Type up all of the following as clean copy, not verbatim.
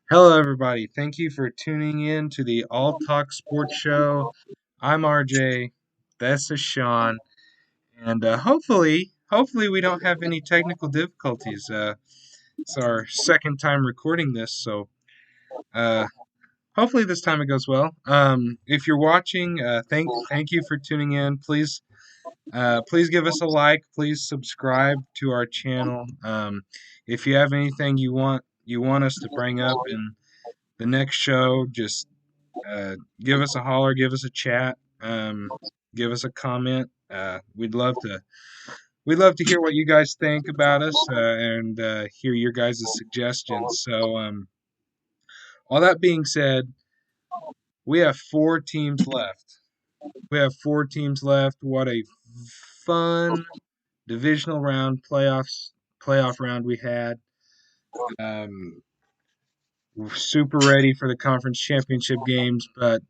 Hello, everybody. Thank you for tuning in to the All Talk Sports Show. I'm RJ. This is Sean, and hopefully, we don't have any technical difficulties. It's our second time recording this, so uh, hopefully this time it goes well. If you're watching, thank you for tuning in. Please give us a like. Please subscribe to our channel. If you have anything you want us to bring up in the next show, just give us a holler, give us a chat, give us a comment. We'd love to hear what you guys think about us and hear your guys' suggestions. So, all that being said, we have 4 teams left. We have 4 teams left. What a fun divisional round playoff round we had. Um, we're super ready for the conference championship games, but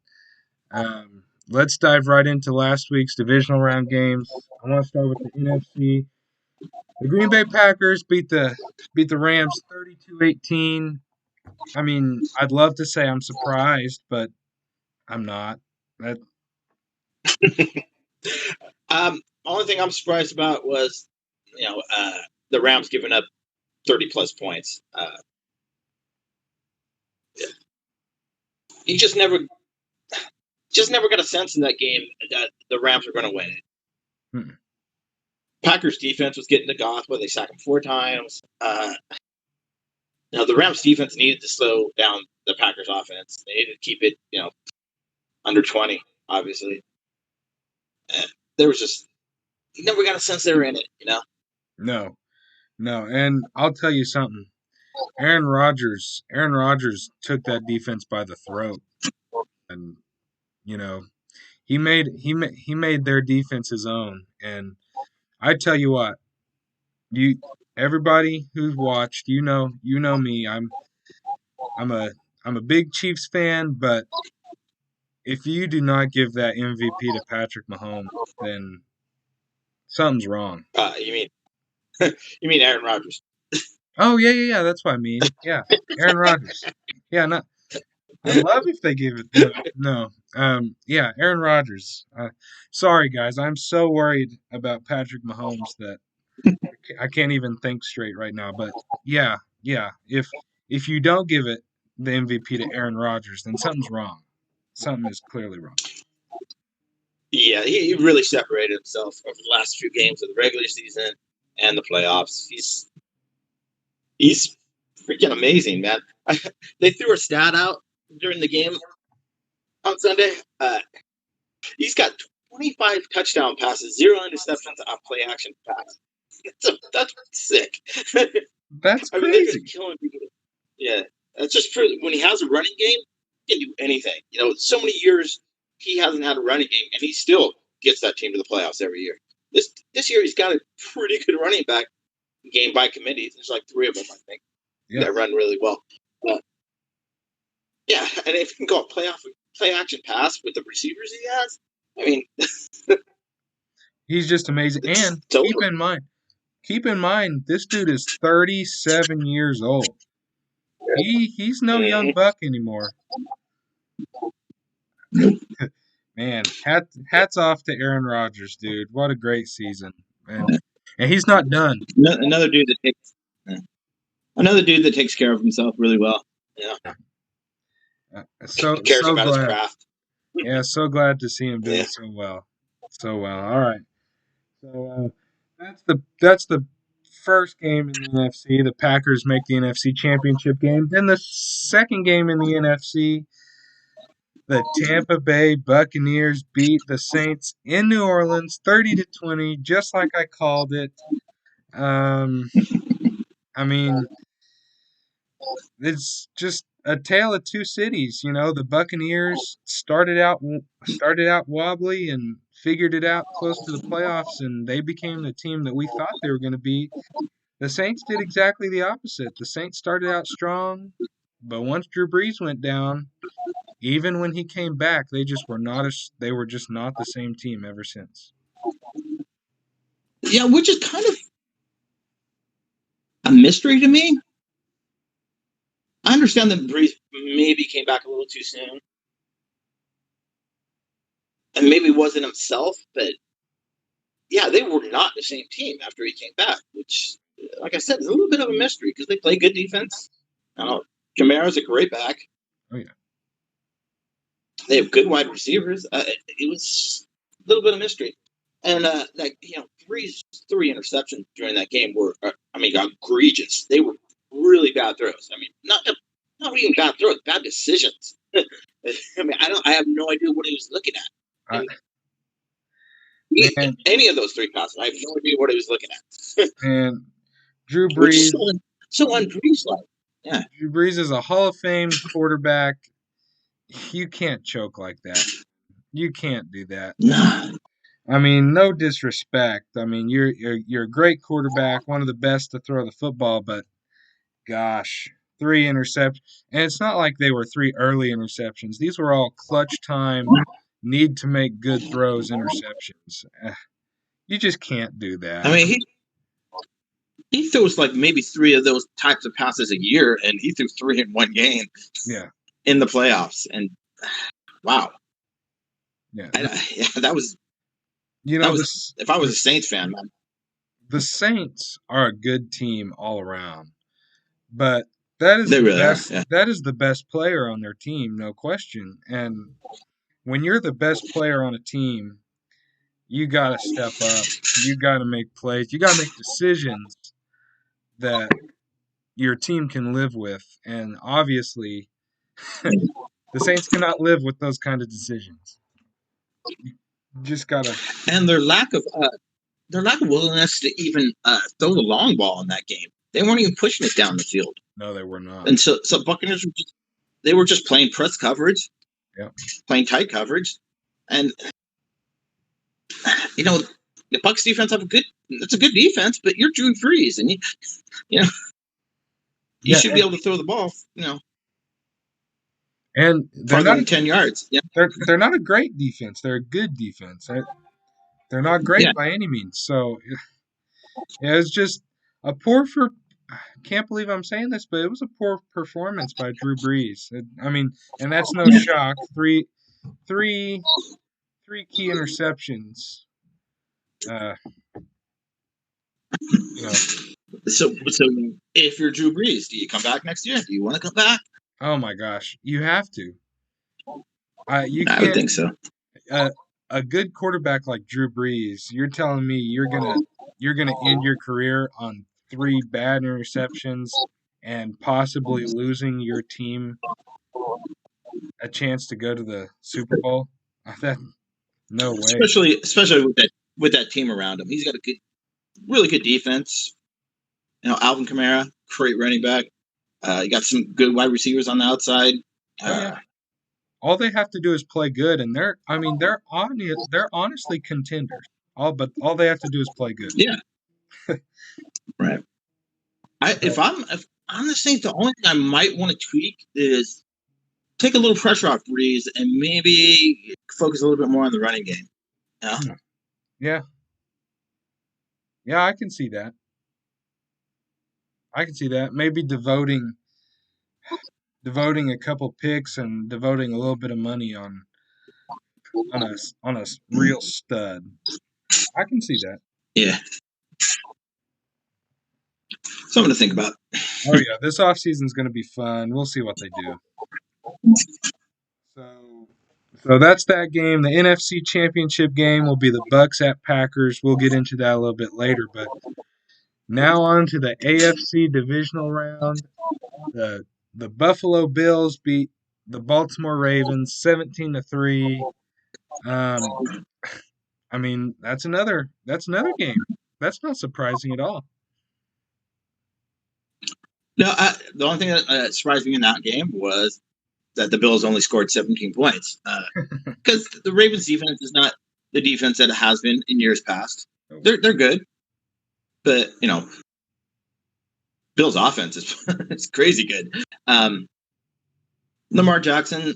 let's dive right into last week's divisional round games. I want to start with the NFC. The Green Bay Packers beat the Rams 32-18. I mean, I'd love to say I'm surprised, but I'm not. That Only thing I'm surprised about was, the Rams giving up 30 plus points. You just never got a sense in that game that the Rams were going to win it. hmm. Packers defense was getting to Goff, but they sacked him 4 times. The Rams defense needed to slow down the Packers offense. They needed to keep it, under 20, obviously. And there was just, you never got a sense they were in it. No, no, and I'll tell you something. Aaron Rodgers took that defense by the throat, and you know he made their defense his own. And I tell you what, you everybody who's watched, you know me. I'm a I'm a big Chiefs fan, but if you do not give that MVP to Patrick Mahomes, then something's wrong. You mean you mean Aaron Rodgers? Oh yeah. That's what I mean. Yeah, Aaron Rodgers. Yeah, no, I'd love if they gave it. No. Yeah, Aaron Rodgers. Sorry guys, I'm so worried about Patrick Mahomes that I can't even think straight right now. But yeah. If you don't give it the MVP to Aaron Rodgers, then something's wrong. Something is clearly wrong. Yeah, he really separated himself over the last few games of the regular season and the playoffs. He's freaking amazing, man. They threw a stat out during the game on Sunday. He's got 25 touchdown passes, 0 interceptions on play action pass. That's sick. That's I mean, they're just crazy. killing people. Yeah, that's just for when he has a running game, he can do anything. So many years he hasn't had a running game, and he still gets that team to the playoffs every year. This year he's got a pretty good running back game by committee. There's like 3 of them, I think, Yeah. that run really well. Yeah, and if you can go play action pass with the receivers he has, I mean, He's just amazing. it's And over. keep in mind, this dude is 37 years old. He's no young Mm-hmm. buck anymore. Man, hats off to Aaron Rodgers, dude. What a great season. And he's not done. Another dude that takes care of himself really well. Yeah, So cares so about his glad. craft. Yeah, so glad to see him doing Yeah. so well. So well. All right. So that's the first game in the NFC. The Packers make the NFC Championship game. Then the second game in the NFC, the Tampa Bay Buccaneers beat the Saints in New Orleans 30-20, just like I called it. Um, I mean, it's just a tale of two cities. The Buccaneers started out wobbly and figured it out close to the playoffs, and they became the team that we thought they were going to be. The Saints did exactly the opposite. The Saints started out strong, but once Drew Brees went down, even when he came back, they were just not the same team ever since. Yeah, which is kind of a mystery to me. I understand that Brees maybe came back a little too soon, and maybe wasn't himself. But yeah, they were not the same team after he came back. Which, like I said, is a little bit of a mystery because they play good defense. Kamara's a great back. Oh yeah. They have good wide receivers. It was a little bit of mystery. And Brees' 3 interceptions during that game were, egregious. They were really bad throws. I mean, not even bad throws, bad decisions. I have no idea what he was looking at. Any of those 3 passes, I have no idea what he was looking at. And Drew Brees, so un-Brees-like. Yeah. Drew Brees is a Hall of Fame quarterback. You can't choke like that. You can't do that. Nah. I mean, no disrespect. I mean, you're a great quarterback, one of the best to throw the football, but gosh, 3 interceptions. And it's not like they were 3 early interceptions. These were all clutch time, need to make good throws interceptions. You just can't do that. I mean, he throws like maybe 3 of those types of passes a year, and he threw 3 in one game. Yeah. In the playoffs, and wow. Yeah. That was. If I was a Saints fan, man. The Saints are a good team all around, but that is the best. Yeah. That is the best player on their team, no question. And when you're the best player on a team, you got to step up. You got to make plays. You got to make decisions that your team can live with. And obviously, the Saints cannot live with those kind of decisions. You just gotta. And their lack of willingness to even throw the long ball in that game. They weren't even pushing it down the field. No, they were not. And so Buccaneers were just playing press coverage, playing tight coverage, and the Bucs defense it's a good defense, but you're Drew Brees, and you should be able to throw the ball, And they're not 10 yards. Yeah. They're not a great defense. They're a good defense. They're not great by any means. So it's just a poor can't believe I'm saying this, but it was a poor performance by Drew Brees. And that's no shock. Three key interceptions. So if you're Drew Brees, do you come back next year? Do you want to come back? Oh my gosh, you have to. I would think so. A good quarterback like Drew Brees, you're telling me you're gonna end your career on 3 bad interceptions and possibly losing your team a chance to go to the Super Bowl? No way. Especially with that team around him. He's got a really good defense. Alvin Kamara, great running back. You got some good wide receivers on the outside. All they have to do is play good, and they're honestly contenders. All they have to do is play good. Yeah. Right. If I'm the Saints, the only thing I might want to tweak is take a little pressure off Brees and maybe focus a little bit more on the running game. Yeah. Yeah, I can see that. Maybe devoting a couple picks and devoting a little bit of money on a real stud. I can see that. Yeah. Something to think about. Oh yeah, this offseason is going to be fun. We'll see what they do. So that's that game. The NFC Championship game will be the Bucs at Packers. We'll get into that a little bit later, but now on to the AFC divisional round. The Buffalo Bills beat the Baltimore Ravens 17-3. That's another game. That's not surprising at all. No, the only thing that surprised me in that game was that the Bills only scored 17 points. Because the Ravens defense is not the defense that it has been in years past. They're good. But, Bills' offense is crazy good. Lamar Jackson,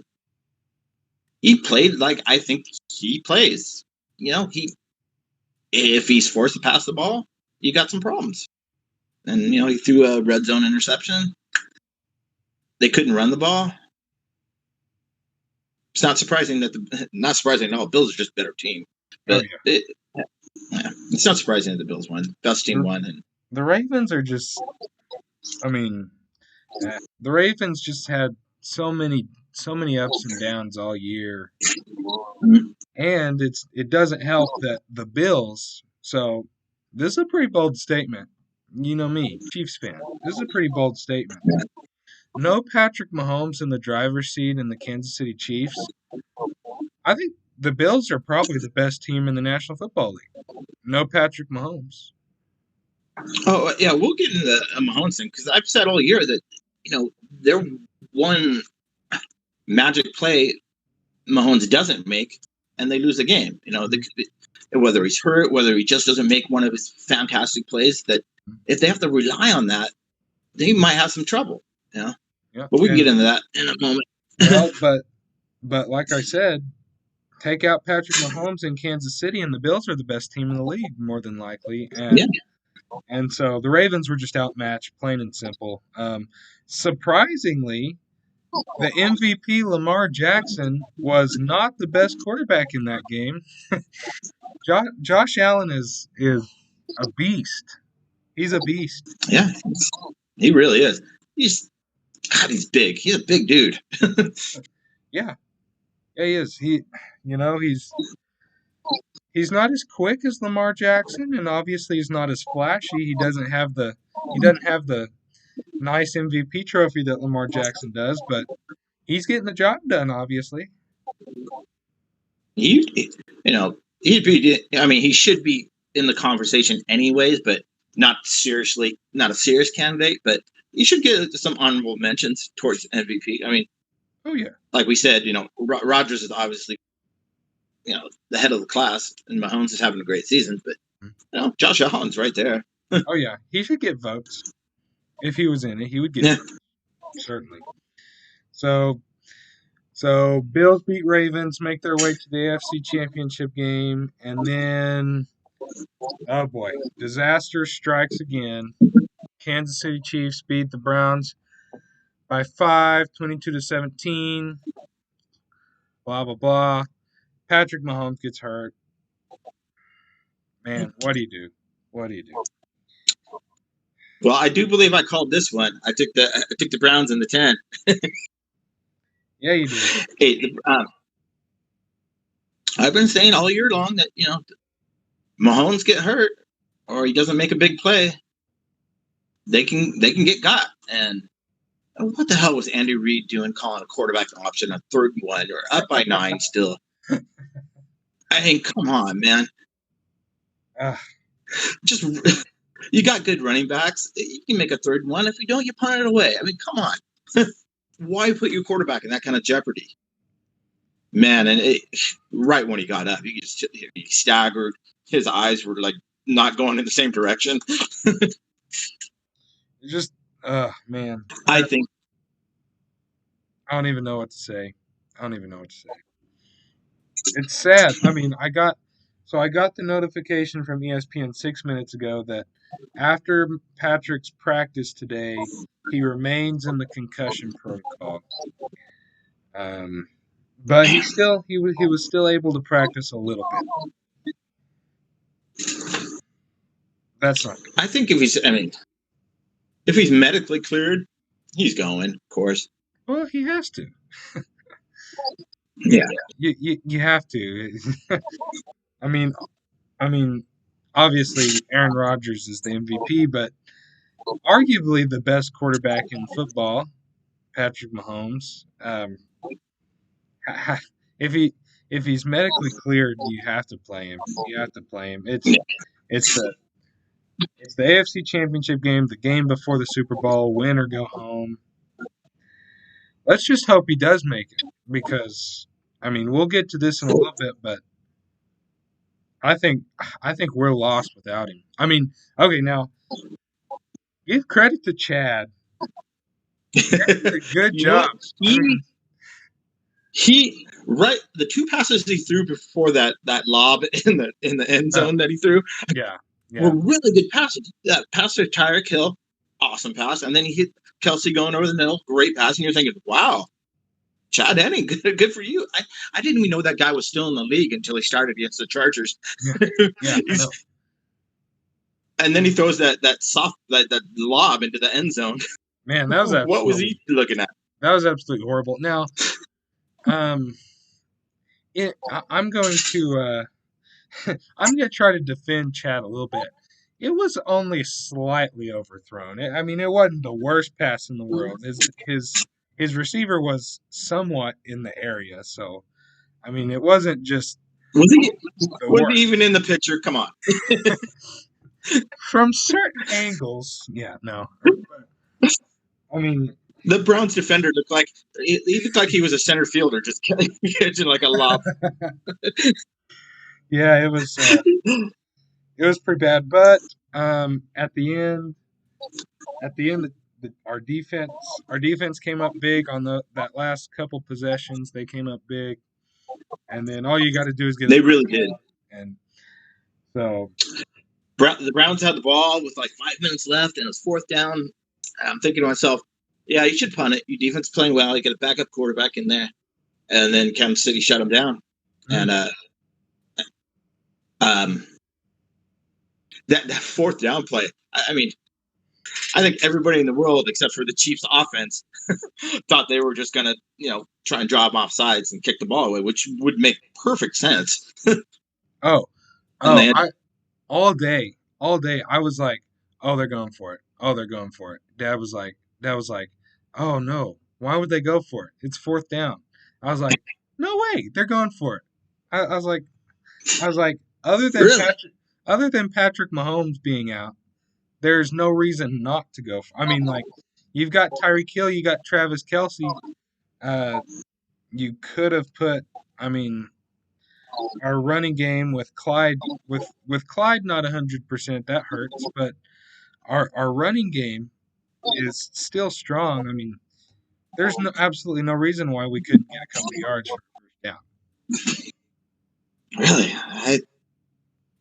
he played like I think he plays. If he's forced to pass the ball, you got some problems. And, he threw a red zone interception. they couldn't run the ball. It's not surprising not surprising at all. Bills are just a better team. But it's not surprising that the Bills won. Best team won. And the Ravens are just, I mean, the Ravens just had so many ups and downs all year. And it doesn't help that the Bills, so this is a pretty bold statement. You know me, Chiefs fan. This is a pretty bold statement. No Patrick Mahomes in the driver's seat in the Kansas City Chiefs. I think the Bills are probably the best team in the National Football League. No Patrick Mahomes. Oh, yeah, we'll get into the Mahomes thing because I've said all year that, their one magic play Mahomes doesn't make, and they lose the game. Whether he's hurt, whether he just doesn't make one of his fantastic plays, that if they have to rely on that, they might have some trouble. Yeah. But we can get into that in a moment. Well, but like I said, take out Patrick Mahomes in Kansas City, and the Bills are the best team in the league, more than likely. And so the Ravens were just outmatched, plain and simple. Surprisingly, the MVP Lamar Jackson was not the best quarterback in that game. Josh Allen is a beast. He's a beast. Yeah, he really is. He's big. He's a big dude. Yeah, he is. He's not as quick as Lamar Jackson, and obviously he's not as flashy. He doesn't have the nice MVP trophy that Lamar Jackson does, but he's getting the job done, obviously. He'd be. I mean, he should be in the conversation anyways, but not a serious candidate. But you should get some honorable mentions towards MVP. I mean, oh yeah, like we said, Rodgers is obviously, the head of the class, and Mahomes is having a great season. But Josh Allen's right there. Oh yeah, he should get votes. If he was in it, he would get votes, certainly. So Bills beat Ravens, make their way to the AFC Championship game, and then, oh boy, disaster strikes again. Kansas City Chiefs beat the Browns by 5, 22-17. Blah blah blah. Patrick Mahomes gets hurt. Man, what do you do? What do you do? Well, I do believe I called this one. I took the Browns in the 10. Yeah, you did. Hey, I've been saying all year long that Mahomes get hurt or he doesn't make a big play, they can get got. And what the hell was Andy Reid doing calling a quarterback option on 3rd and 1 or up by 9 still? I mean, come on, man. Just you got good running backs. You can make a 3rd and 1. If you don't, you punt it away. I mean, come on. Why put your quarterback in that kind of jeopardy? Man, and right when he got up, he staggered. His eyes were like not going in the same direction. Just, man. I don't even know what to say. It's sad. I mean, I got the notification from ESPN 6 minutes ago that after Patrick's practice today, he remains in the concussion protocol. But he was still able to practice a little bit. That's not good. I think if he's medically cleared, he's going, of course. Well, he has to. Yeah. You have to. I mean, obviously Aaron Rodgers is the MVP, but arguably the best quarterback in football, Patrick Mahomes. If he's medically cleared, you have to play him. It's the AFC Championship game, the game before the Super Bowl, win or go home. Let's just hope he does make it, because we'll get to this in a little bit, but I think we're lost without him. Okay, now give credit to Chad. He did a good job. The 2 passes he threw before that lob in the end zone that he threw. Yeah. Were really good passes. That pass to Tyreek Hill, awesome pass, and then he hit Kelsey going over the middle, great pass, and you're thinking, wow, Chad Henne, good for you. I didn't even know that guy was still in the league until he started against the Chargers. Yeah, I know. And then he throws that lob into the end zone. Man, that was what was he looking at? That was absolutely horrible. Now, I'm going to I'm going to try to defend Chad a little bit. It was only slightly overthrown. I mean, it wasn't the worst pass in the world. His receiver was somewhat in the area, so I mean, it wasn't just was he even in the picture? Come on. From certain angles, yeah, no. I mean, the Browns defender looked like he was a center fielder, just catching like a lob. Yeah, it was pretty bad. But at the end, our defense came up big on that last couple possessions. They came up big, and then all you got to do is get. They really did. And so the Browns had the ball with like 5 minutes left, and it was 4th down. I'm thinking to myself, yeah, you should punt it. Your defense is playing well. You get a backup quarterback in there, and then Kansas City shut them down. Mm-hmm. And that 4th down play. I mean, I think everybody in the world, except for the Chiefs' offense, thought they were just gonna, try and draw them off sides and kick the ball away, which would make perfect sense. All day, I was like, oh, they're going for it. Oh, they're going for it. Dad was like, oh no, why would they go for it? It's 4th down. I was like, no way, they're going for it. I was like, other than Patrick Mahomes being out, there's no reason not to go for. I mean, like, you've got Tyreek Hill, you got Travis Kelce. You could have put, I mean, our running game with Clyde, with Clyde not 100%, that hurts, but our running game is still strong. I mean, there's absolutely no reason why we couldn't get a couple of yards for a first down. Really,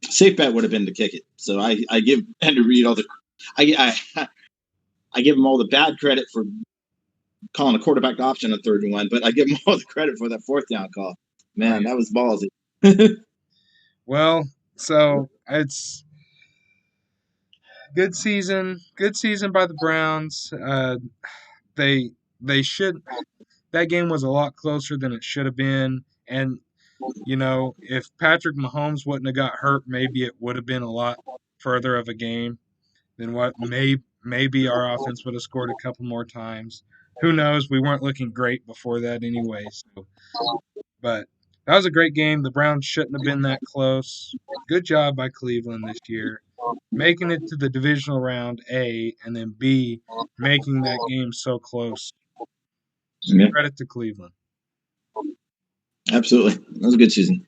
safe bet would have been to kick it. So I give Andy Reid all the I give him all the bad credit for calling a quarterback option on 3rd and 1, but I give him all the credit for that 4th down call. Man, that was ballsy. Well, so it's good season by the Browns. They should. That game was a lot closer than it should have been, and if Patrick Mahomes wouldn't have got hurt, maybe it would have been a lot further of a game than what maybe our offense would have scored a couple more times. Who knows? We weren't looking great before that anyway. So, but that was a great game. The Browns shouldn't have been that close. Good job by Cleveland this year, making it to the divisional round, A, and then B, making that game so close. Yeah. Credit to Cleveland. Absolutely. That was a good season.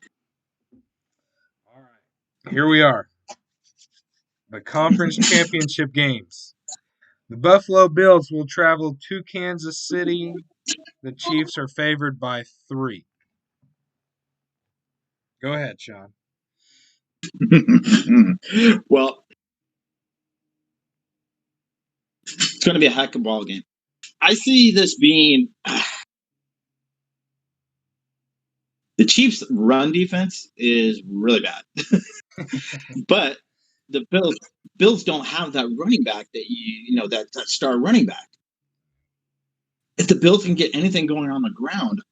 All right. Here we are. The conference championship games. The Buffalo Bills will travel to Kansas City. The Chiefs are favored by 3. Go ahead, Sean. Well, it's going to be a heck of a ball game. I see this being the Chiefs' run defense is really bad, but the Bills don't have that running back that that star running back. If the Bills can get anything going on the ground,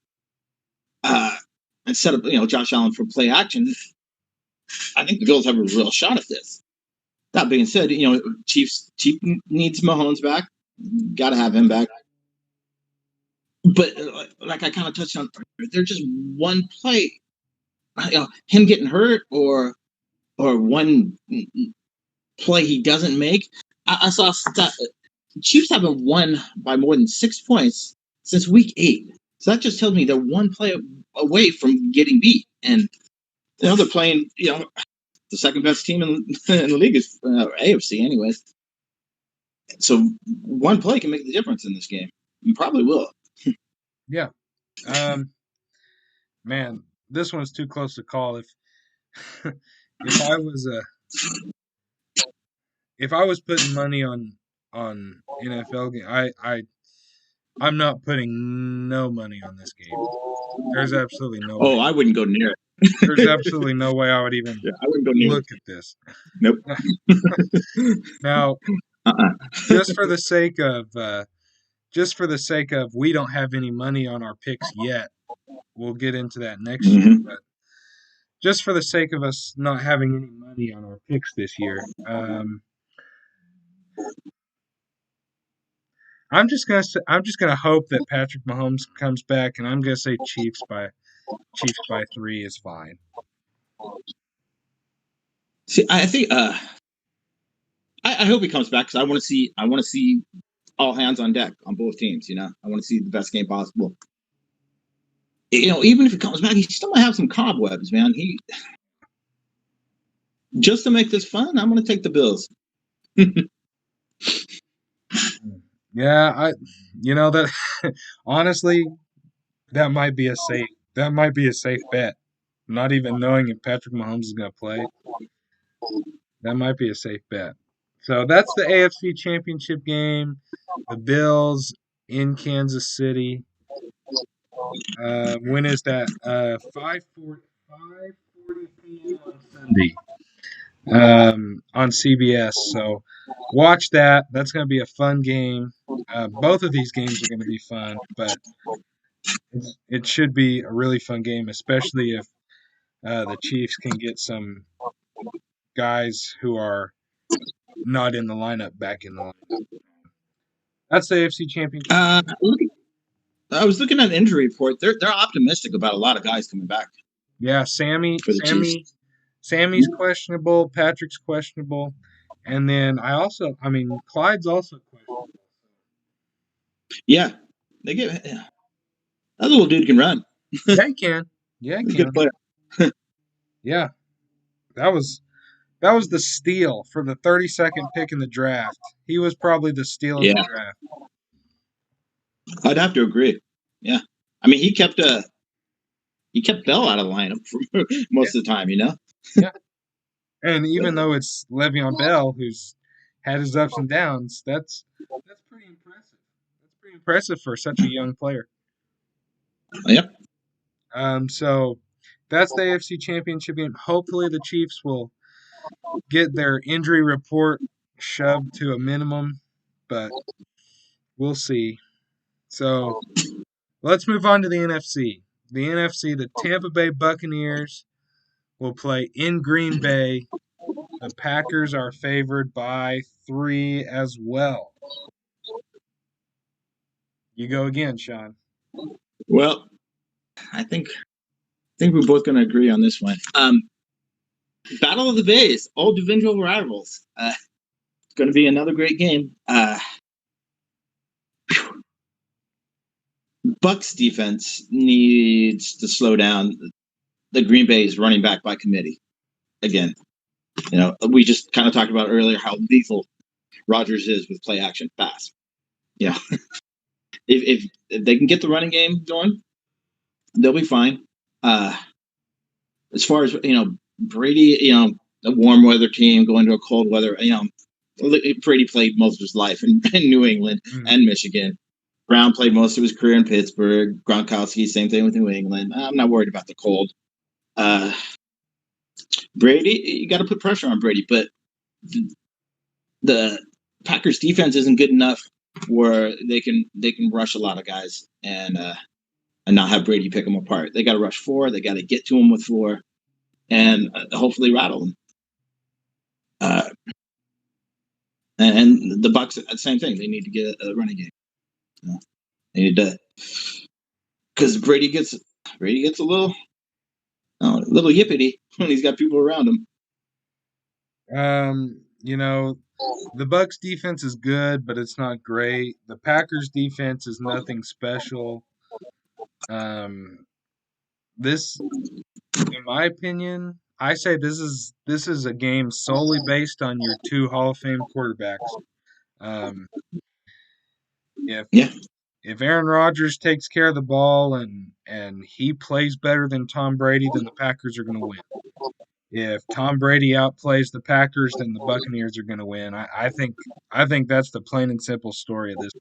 and set up Josh Allen for play action, I think the Bills have a real shot at this. That being said, Chiefs needs Mahomes back. Got to have him back. But like I kind of touched on, they're just one play, him getting hurt or one play he doesn't make. I saw Chiefs haven't won by more than 6 points since week 8. So that just tells me they're one play away from getting beat, and they're playing. The second best team in the league is AFC, anyways. So one play can make the difference in this game. You probably will. Yeah. Man, this one's too close to call. If I was putting money on on NFL game. I'm not putting no money on this game. There's absolutely no way. Oh, I wouldn't go near it. There's absolutely no way I would even Yeah, I wouldn't go near look it. at this. Nope. Now, Uh-uh. just for the sake of we don't have any money on our picks yet. We'll get into that next year, Mhm. but just for the sake of us not having any money on our picks this year, I'm just gonna hope that Patrick Mahomes comes back, and I'm gonna say Chiefs by 3 is fine. See, I think I hope he comes back because I want to see all hands on deck on both teams. You know, I want to see the best game possible. You know, even if he comes back, he still might have some cobwebs, man. He just to make this fun, I'm going to take the Bills. Yeah, that honestly, that might be a safe bet. Not even knowing if Patrick Mahomes is gonna play, that might be a safe bet. So that's the AFC Championship game. The Bills in Kansas City. When is that? 5:40 p.m. on Sunday. On CBS. So watch that. That's going to be a fun game. Both of these games are going to be fun, but it should be a really fun game, especially if the Chiefs can get some guys who are not in the lineup back in the lineup. That's the AFC Championship. I was looking at the injury report. They're optimistic about a lot of guys coming back. Yeah, Sammy's questionable. Patrick's questionable. And then Clyde's also questionable. Yeah, they get that little dude can run. Yeah, he can. Yeah, he He's a good can. player. Yeah, that was the steal for the 32nd pick in the draft. He was probably the steal of the draft. I'd have to agree. Yeah, I mean he kept Bell out of the lineup for most of the time. You know. Yeah, and even though it's Le'Veon Bell who's had his ups and downs, that's pretty impressive. That's pretty impressive for such a young player. Yep. So that's the AFC Championship game. Hopefully the Chiefs will get their injury report shoved to a minimum, but we'll see. So let's move on to the NFC. The NFC, the Tampa Bay Buccaneers will play in Green Bay. The Packers are favored by 3 as well. You go again, Sean. Well, I think we're both going to agree on this one. Battle of the Bays, all divisional rivals. It's going to be another great game. Bucks defense needs to slow down the Green Bay's running back by committee. Again, you know, we just kind of talked about earlier how lethal Rodgers is with play action pass. Yeah, if they can get the running game going, they'll be fine. As far as Brady, a warm weather team going to a cold weather, Brady played most of his life in New England and Michigan. Brown played most of his career in Pittsburgh. Gronkowski, same thing with New England. I'm not worried about the cold. Brady, you got to put pressure on Brady, but the Packers defense isn't good enough where they can rush a lot of guys and not have Brady pick them apart. They got to rush 4. They got to get to him with 4, and hopefully rattle them. And the Bucks, same thing. They need to get a running game. They need to, because Brady gets a little yippity when he's got people around him. The Bucks defense is good, but it's not great. The Packers defense is nothing special. This, in my opinion, I say this is a game solely based on your 2 Hall of Fame quarterbacks. If Aaron Rodgers takes care of the ball and he plays better than Tom Brady, then the Packers are going to win. if Tom Brady outplays the Packers, then the Buccaneers are going to win. I think that's the plain and simple story of this.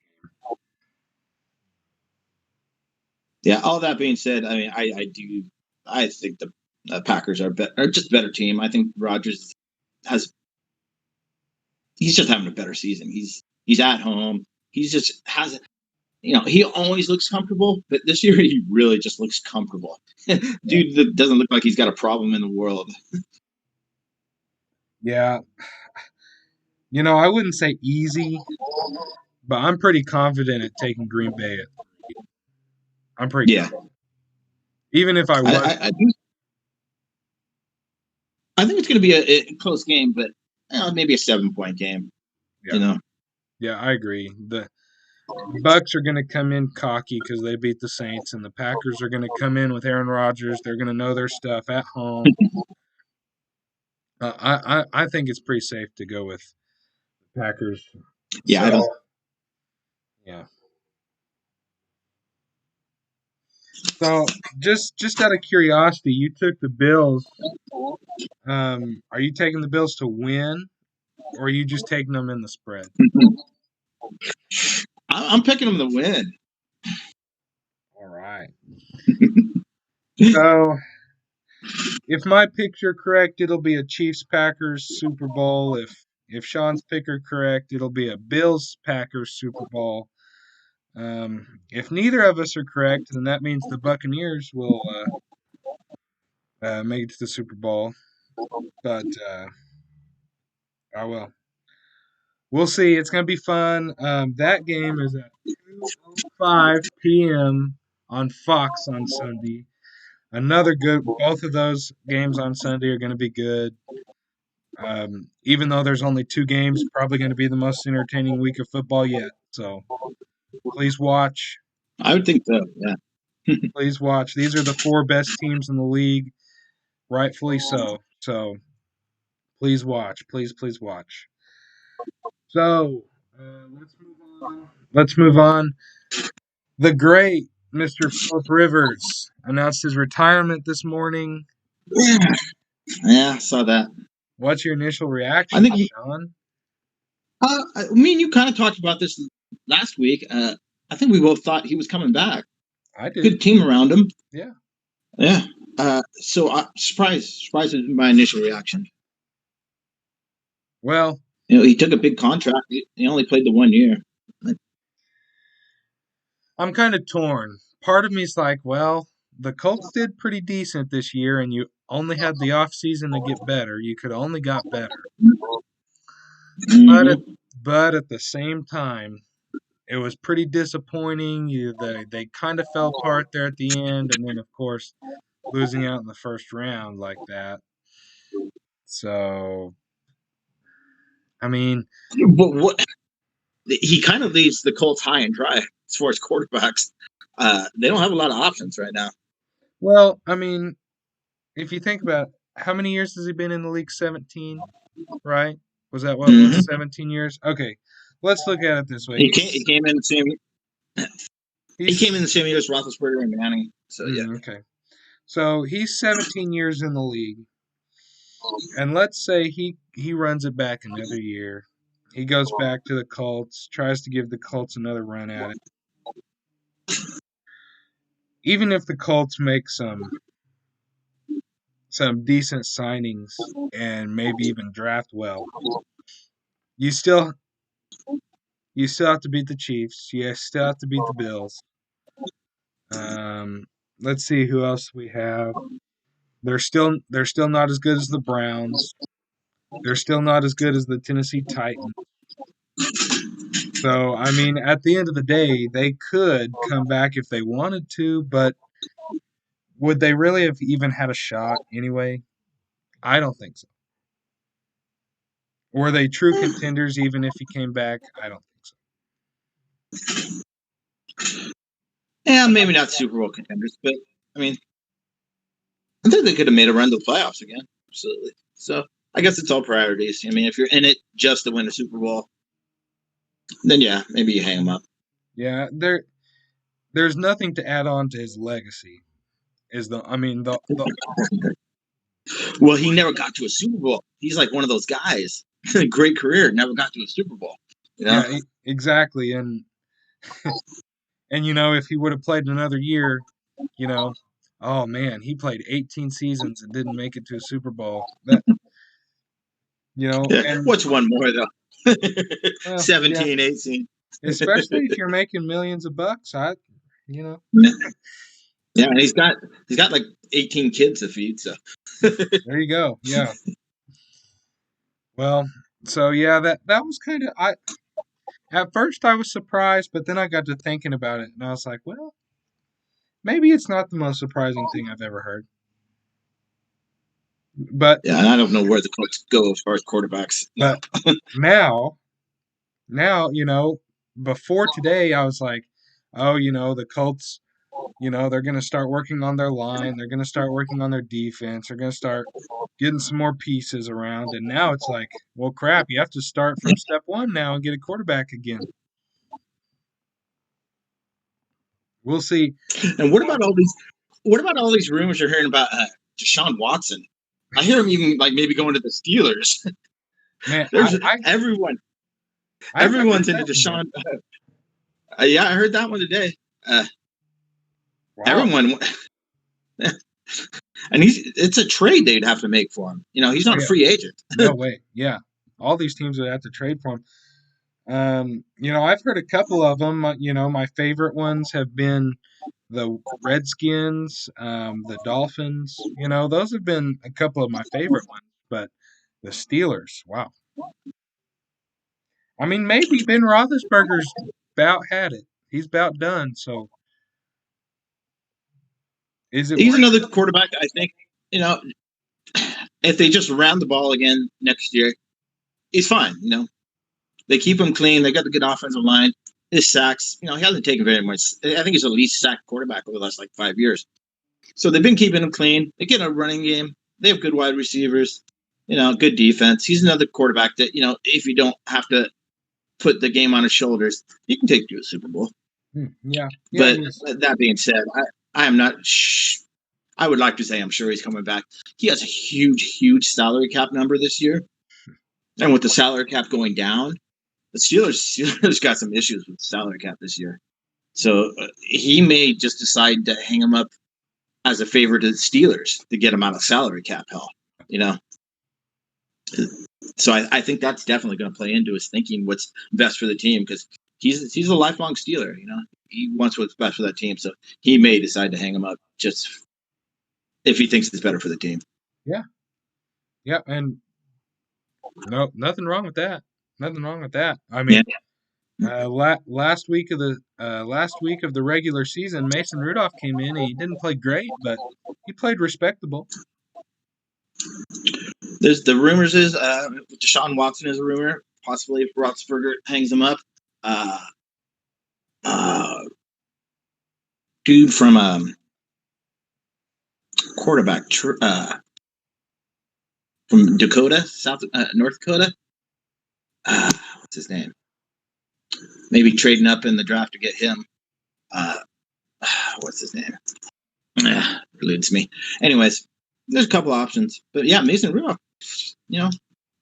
Yeah. All that being said, I mean, I think the Packers are just a better team. I think Rodgers has he's just having a better season. He's at home. He's just has he always looks comfortable, but this year he really just looks comfortable. Dude doesn't look like he's got a problem in the world. Yeah, I wouldn't say easy, but I'm pretty confident at taking Green Bay. I'm pretty Yeah, confident. Even if I was, I think it's going to be a close game, but maybe a 7-point game. yeah, yeah, I agree. The Bucks are going to come in cocky because they beat the Saints, and the Packers are going to come in with Aaron Rodgers. They're going to know their stuff at home. I think it's pretty safe to go with the Packers. Yeah, So, yeah. So just out of curiosity, you took the Bills. Are you taking the Bills to win, or are you just taking them in the spread? I'm picking them to win. All right. So if my picks are correct, it'll be a Chiefs Packers Super Bowl. If Sean's pick are correct, it'll be a Bills Packers Super Bowl. If neither of us are correct, then that means the Buccaneers will make it to the Super Bowl. But I will. We'll see. It's going to be fun. That game is at 2:05 p.m. on Fox on Sunday. Another good. Both of those games on Sunday are going to be good. Even though there's only 2 games, probably going to be the most entertaining week of football yet. So please watch. I would think so. Yeah. Please watch. These are the 4 best teams in the league, rightfully so. So please watch. Please watch. So let's move on. Let's move on. The great Mr. Philip Rivers announced his retirement this morning. Yeah, I saw that. What's your initial reaction, I think Sean? me and you kind of talked about this last week. I think we both thought he was coming back. I did. Good team around him. Yeah. Yeah. So surprised is my initial reaction. Well, he took a big contract. He only played the 1 year. I'm kind of torn. Part of me is like, well, the Colts did pretty decent this year, and you only had the off season to get better. You could only got better. Mm-hmm. But at the same time, it was pretty disappointing. They kind of fell apart there at the end, and then of course losing out in the first round like that. So, I mean, but what he kind of leaves the Colts high and dry as far as quarterbacks. They don't have a lot of options right now. well, I mean, if you think about it, how many years has he been in the league? 17, right? Was that what Mm-hmm. 17 years? Okay, let's look at it this way. He came in the same. He came in the same year as Roethlisberger and Manning. So yeah. Okay. So he's 17 years in the league, and let's say he runs it back another year. He goes back to the Colts, tries to give the Colts another run at it. Even if the Colts make some decent signings and maybe even draft well, you still have to beat the Chiefs. You still have to beat the Bills. Let's see who else we have. They're still not as good as the Browns. They're still not as good as the Tennessee Titans. So, I mean, at the end of the day, they could come back if they wanted to, but would they really have even had a shot anyway? I don't think so. Were they true contenders even if he came back? I don't think so. Yeah, maybe not Super Bowl contenders, but I mean, I think they could have made a run to the playoffs again. Absolutely. So I guess it's all priorities. I mean, if you're in it just to win a Super Bowl, then yeah, maybe you hang him up. Yeah, there's nothing to add on to his legacy. Well, he never got to a Super Bowl. He's like one of those guys. Great career, never got to a Super Bowl. You know? Yeah, exactly. And if he would have played another year, you know, oh man, he played 18 seasons and didn't make it to a Super Bowl. That Yeah. and What's one more though? well, yeah, 17, 18. especially if you're making millions of bucks, you know, Yeah, and he's got like 18 kids to feed. So there you go. Yeah. Well, so yeah, that was kind of I at first I was surprised, but then I got to thinking about it and I was like, well, maybe it's not the most surprising thing I've ever heard. But yeah, and I don't know where the Colts go as far as quarterbacks. but now before today I was like, oh, the Colts, they're going to start working on their line, they're going to start working on their defense, they're going to start getting some more pieces around, and now it's like, well, crap, you have to start from step one now and get a quarterback again. We'll see. And what about all these rumors you're hearing about Deshaun Watson? I hear him even like maybe going to the Steelers. Man, There's everyone's into Deshaun. Yeah, I heard that one today. Wow. Everyone, and it's a trade they'd have to make for him. He's not a free agent. No way. Yeah, all these teams would have to trade for him. I've heard a couple of them. My favorite ones have been the Redskins, the Dolphins. Those have been a couple of my favorite ones. But the Steelers, wow. I mean, maybe Ben Roethlisberger's about had it. He's about done. So, is it? He's another quarterback. I think if they just round the ball again next year, he's fine. They keep him clean. They got the good offensive line. His sacks, he hasn't taken very much. I think he's the least sacked quarterback over the last 5 years. So they've been keeping him clean. They get a running game. They have good wide receivers. Good defense. He's another quarterback that if you don't have to put the game on his shoulders, you can take you to a Super Bowl. Yeah. But that being said, I am not. I would like to say I'm sure he's coming back. He has a huge salary cap number this year, and with the salary cap going down, the Steelers got some issues with the salary cap this year. So he may just decide to hang him up as a favor to the Steelers to get him out of salary cap hell. So I think that's definitely going to play into his thinking what's best for the team, because he's a lifelong Steeler. He wants what's best for that team. So he may decide to hang him up just if he thinks it's better for the team. Yeah. Yeah, and no, nothing wrong with that. Nothing wrong with that. I mean, last week of the regular season, Mason Rudolph came in. And he didn't play great, but he played respectable. There's the rumors is Deshaun Watson is a rumor, possibly if Roethlisberger hangs him up. Dude from quarterback from Dakota, North Dakota. What's his name? Maybe trading up in the draft to get him. What's his name? Eludes me. Anyways, there's a couple options, but yeah, Mason Rudolph.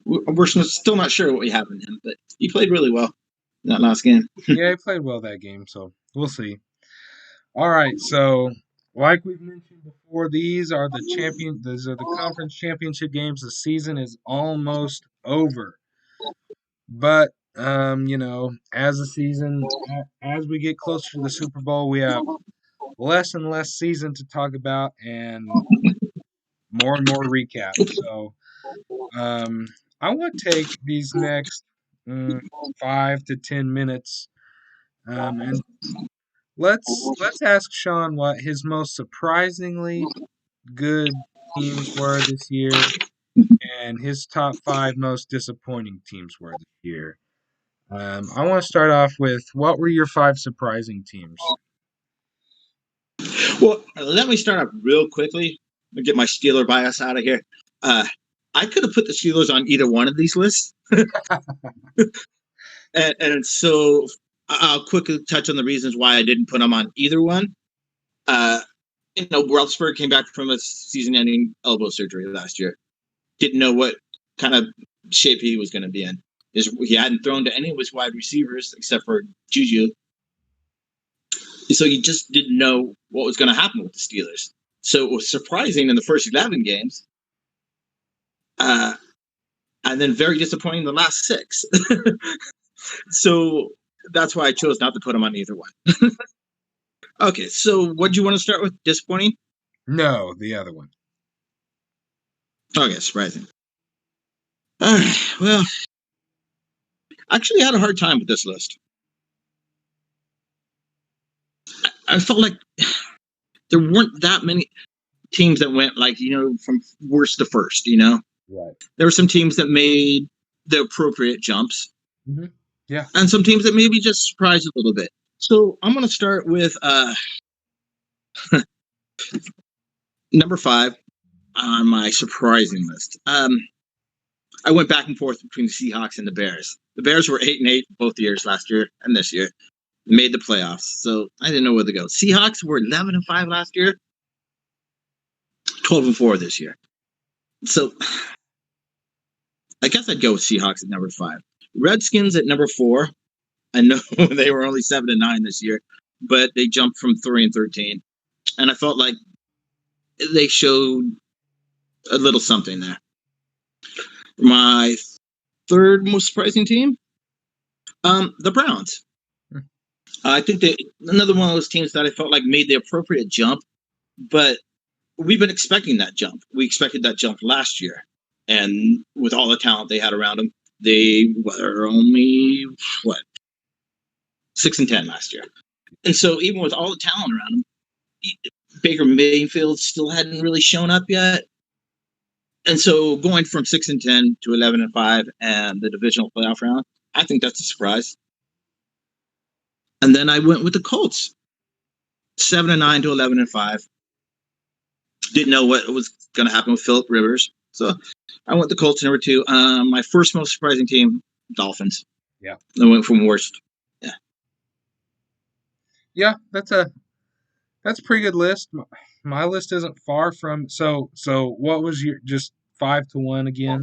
We're still not sure what we have in him, but he played really well in that last game. Yeah, he played well that game, so we'll see. All right, so like we've mentioned before, these are the conference championship games. The season is almost over. But as we get closer to the Super Bowl, we have less and less season to talk about and more recaps. So I want to take these next 5 to 10 minutes and let's ask Sean what his most surprisingly good teams were this year and his top 5 most disappointing teams were this year. I want to start off with, what were your 5 surprising teams? Well, let me start off real quickly. Let me get my Steeler bias out of here. I could have put the Steelers on either one of these lists. and so I'll quickly touch on the reasons why I didn't put them on either one. Roethlisberger came back from a season-ending elbow surgery last year. Didn't know what kind of shape he was going to be in. He hadn't thrown to any of his wide receivers except for Juju. So you just didn't know what was going to happen with the Steelers. So it was surprising in the first 11 games. And then very disappointing in the last 6. So that's why I chose not to put him on either one. Okay, so what do you want to start with? Disappointing? No, the other one. Okay, surprising. All right, well, I actually had a hard time with this list. I felt like there weren't that many teams that went from worst to first, Right. There were some teams that made the appropriate jumps. Mm-hmm. Yeah. And some teams that maybe just surprised a little bit. So I'm going to start with number 5 on my surprising list. I went back and forth between the Seahawks and the Bears. The Bears were 8-8 both years last year and this year. Made the playoffs, so I didn't know where to go. Seahawks were 11-5 last year, 12-4 this year. So I guess I'd go with Seahawks at number 5. Redskins at number 4. I know they were only 7-9 this year, but they jumped from 3-13, and I felt like they showed a little something there. My third most surprising team, the Browns. I think they another one of those teams that I felt like made the appropriate jump, but we've been expecting that jump. We expected that jump last year, and with all the talent they had around them, they were only 6-10 last year. And so even with all the talent around them, Baker Mayfield still hadn't really shown up yet. And so going from 6-10 to 11-5 and the divisional playoff round, I think that's a surprise. And then I went with the Colts, 7-9 to 11-5. Didn't know what was going to happen with Phillip Rivers, so I went the Colts number 2. My first most surprising team, Dolphins. Yeah, I went from worst. Yeah, that's a pretty good list. My list isn't far from. So what was your just 5-1 again?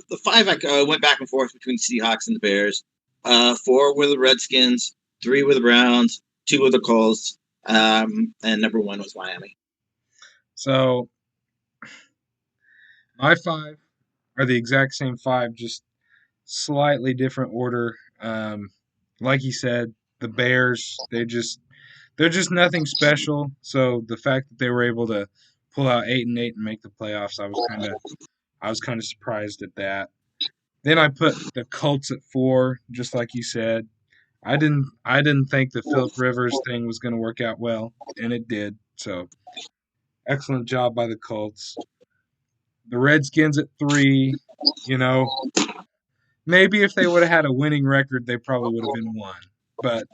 The 5 I went back and forth between Seahawks and the Bears. 4 were the Redskins, 3 were the Browns, 2 were the Colts, and number 1 was Miami. So my 5 are the exact same 5, just slightly different order. Like you said, the Bears, they're just nothing special. So the fact that they were able to pull out 8-8 and make the playoffs, I was kind of surprised at that. Then I put the Colts at 4, just like you said. I didn't think the Phillip Rivers thing was going to work out well, and it did. So excellent job by the Colts. The Redskins at 3, maybe if they would have had a winning record, they probably would have been 1. But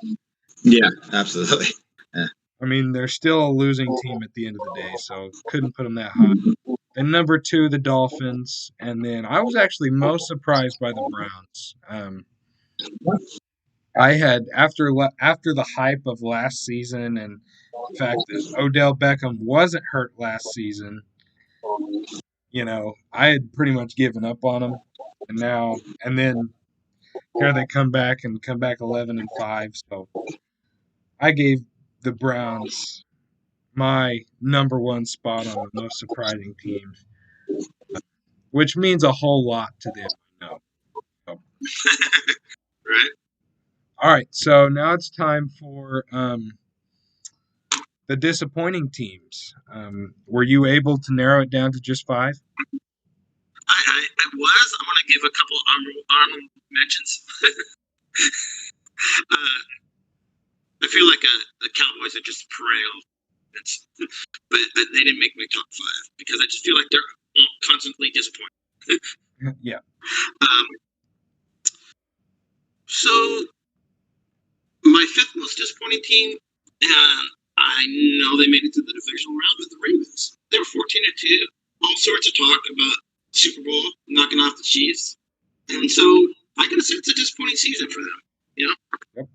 yeah, absolutely. Yeah. I mean, they're still a losing team at the end of the day, so couldn't put them that high. And number 2, the Dolphins, and then I was actually most surprised by the Browns. I had after the hype of last season and the fact that Odell Beckham wasn't hurt last season, I had pretty much given up on them, and then here they come back 11-5. So I gave the Browns my number 1 spot on the most surprising teams, which means a whole lot to them. So. Right. All right, so now it's time for the disappointing teams. Were you able to narrow it down to just 5? I was. I want to give a couple honorable mentions. I feel like the Cowboys are just perennial. But they didn't make my top 5 because I just feel like they're constantly disappointed. Yeah. So my 5th most disappointing team, and I know they made it to the divisional round with the Ravens. They were 14-2. All sorts of talk about Super Bowl knocking off the Chiefs, and so I gotta say it's a disappointing season for them. Yep. I'm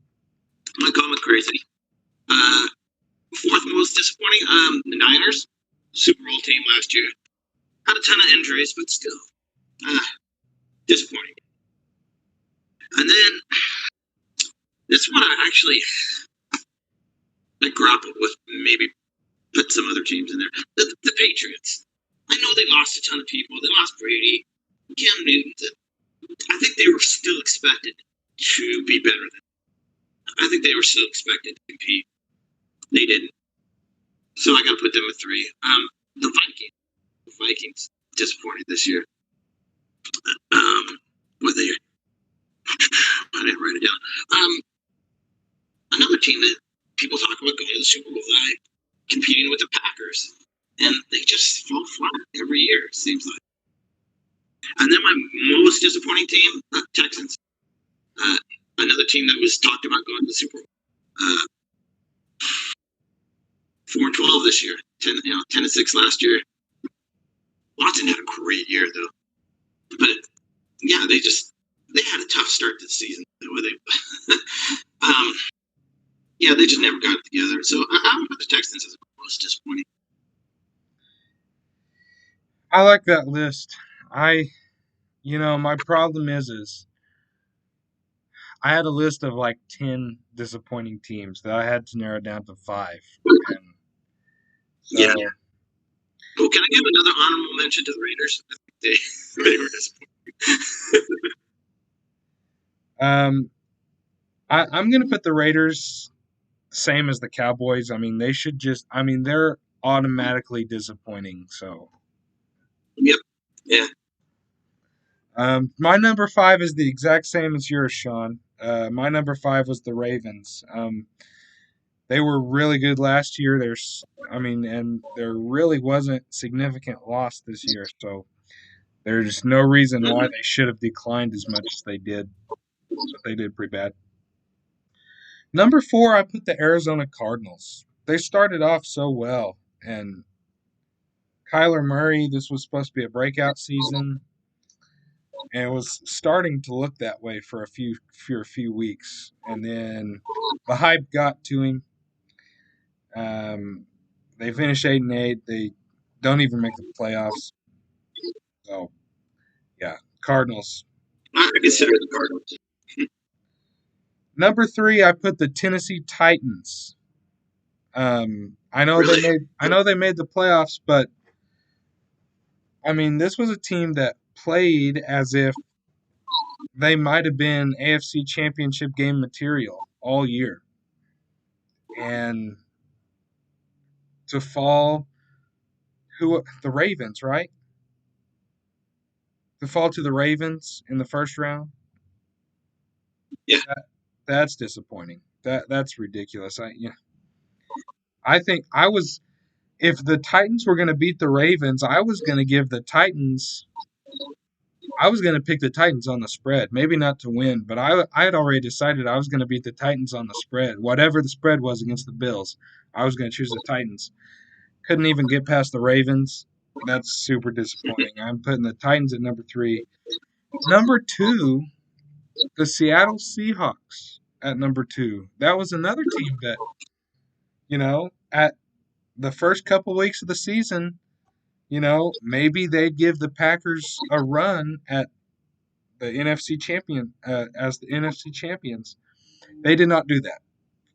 gonna call it crazy. Fourth most disappointing, the Niners, Super Bowl team last year. Had a ton of injuries, but still, disappointing. And then this one I actually grappled with, maybe put some other teams in there. The Patriots. I know they lost a ton of people. They lost Brady, Cam Newton. I think they were still expected to be better than. I think they were still expected to compete. They didn't. So I got to put them at 3. The Vikings. The Vikings disappointed this year. Were they? I didn't write it down. Another team that people talk about going to the Super Bowl, competing with the Packers, and they just fall flat every year. It seems like. And then my most disappointing team, Texans. Another team that was talked about going to the Super Bowl. 4-12 this year. 10-6 last year. Watson had a great year though, but yeah, they had a tough start to the season. Yeah, they just never got it together. So I'm with the Texans as the most disappointing. I like that list. My problem is I had a list of like 10 disappointing teams that I had to narrow down to 5. And so, yeah. Well, can I give another honorable mention to the Raiders? They were disappointing. I'm going to put the Raiders same as the Cowboys. I mean, they're automatically disappointing. So, yep, yeah. My number 5 is the exact same as yours, Sean. My number 5 was the Ravens. They were really good last year. And there really wasn't significant loss this year. So there's no reason why they should have declined as much as they did. But they did pretty bad. Number 4, I put the Arizona Cardinals. They started off so well, and Kyler Murray, this was supposed to be a breakout season, and it was starting to look that way for a few weeks, and then the hype got to him. They finished 8-8. They don't even make the playoffs. So, yeah, Cardinals. I consider the Cardinals. Number 3, I put the Tennessee Titans. I know they made the playoffs, but I mean, this was a team that played as if they might have been AFC Championship game material all year. And to fall the Ravens, right? To fall to the Ravens in the first round. Yeah. That's disappointing. That's ridiculous. I think if the Titans were going to beat the Ravens, I was going to pick the Titans on the spread. Maybe not to win, but I had already decided I was going to beat the Titans on the spread. Whatever the spread was against the Bills, I was going to choose the Titans. Couldn't even get past the Ravens. That's super disappointing. I'm putting the Titans at number 3. Number 2, the Seattle Seahawks at number 2. That was another team that, at the first couple weeks of the season, maybe they'd give the Packers a run at the NFC champion as the NFC champions. They did not do that.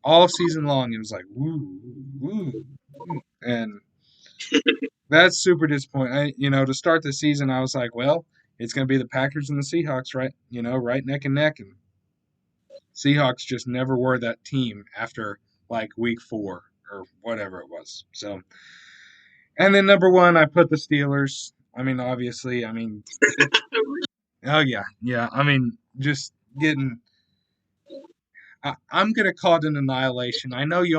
All season long, it was like woo, woo, woo. And that's super disappointing. To start the season, I was like, well, it's going to be the Packers and the Seahawks, right? Right neck and neck. And Seahawks just never were that team after like week 4 or whatever it was. So, and then number 1, I put the Steelers. I mean, obviously, oh yeah. I mean, just getting. I'm gonna call it an annihilation. I know you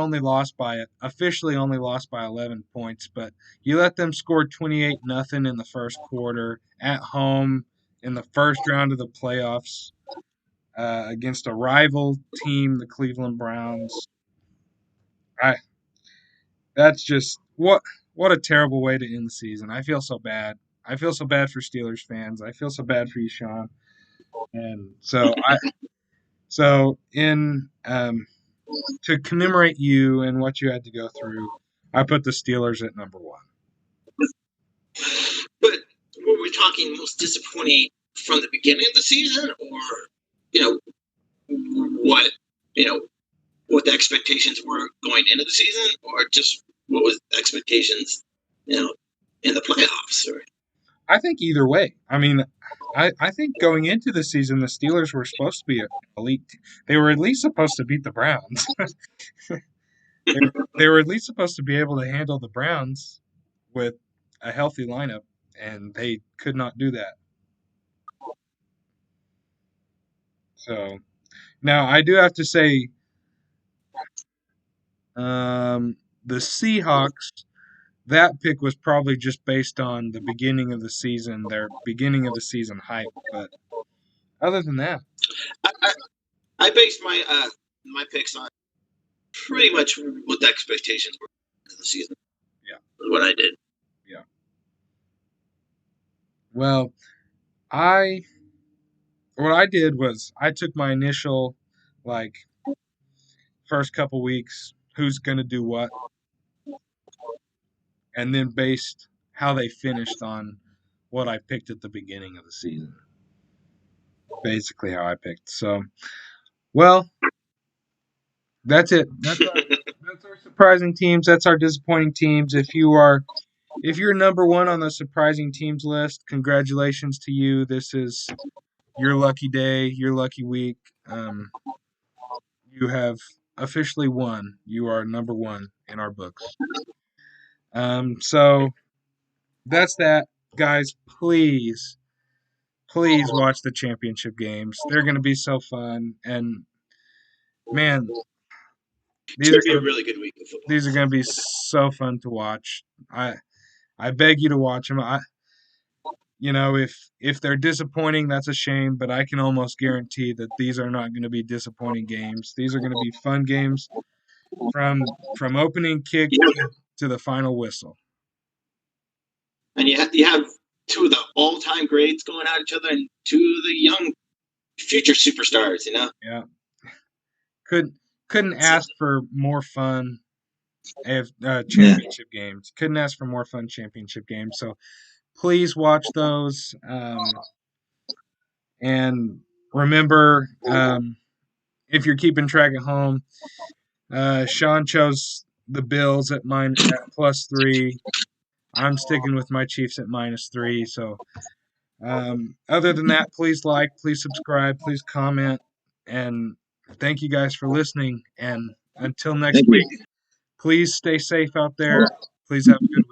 officially only lost by 11 points, but you let them score 28-0 in the first quarter at home in the first round of the playoffs against a rival team, the Cleveland Browns. That's just what a terrible way to end the season. I feel so bad. I feel so bad for Steelers fans. I feel so bad for you, Sean. And so in to commemorate you and what you had to go through, I put the Steelers at number 1. But were we talking most disappointing from the beginning of the season, or you know what what the expectations were going into the season, or just what was the expectations in the playoffs? Or I think either way. I mean, I think going into the season, the Steelers were supposed to be an elite. They were at least supposed to beat the Browns. They were at least supposed to be able to handle the Browns with a healthy lineup, and they could not do that. So now I do have to say, the Seahawks. That pick was probably just based on the beginning of the season, their beginning of the season hype. But other than that, I based my picks on pretty much what the expectations were in the season. Yeah, what I did. Yeah. Well, what I did was I took my initial first couple weeks, who's gonna do what, and then based how they finished on what I picked at the beginning of the season. Basically how I picked. So, well, that's it. That's our surprising teams. That's our disappointing teams. If you're number 1 on the surprising teams list, congratulations to you. This is your lucky day, your lucky week. You have officially won. You are number 1 in our books. So that's that, guys. Please watch the championship games. They're going to be so fun, and man, it's going to be a really good week of football. These are going to be so fun to watch. I beg you to watch them. If they're disappointing, that's a shame, but I can almost guarantee that these are not going to be disappointing games. These are going to be fun games from opening kick to the final whistle. And you have two of the all-time greats going at each other, and two of the young future superstars. Yeah. Couldn't ask for more fun championship games. Couldn't ask for more fun championship games. So please watch those. And remember, if you're keeping track at home, Sean chose the Bills at +3. I'm sticking with my Chiefs at -3. So other than that, please please subscribe, please comment, and thank you guys for listening. And until next week, please stay safe out there. Please have a good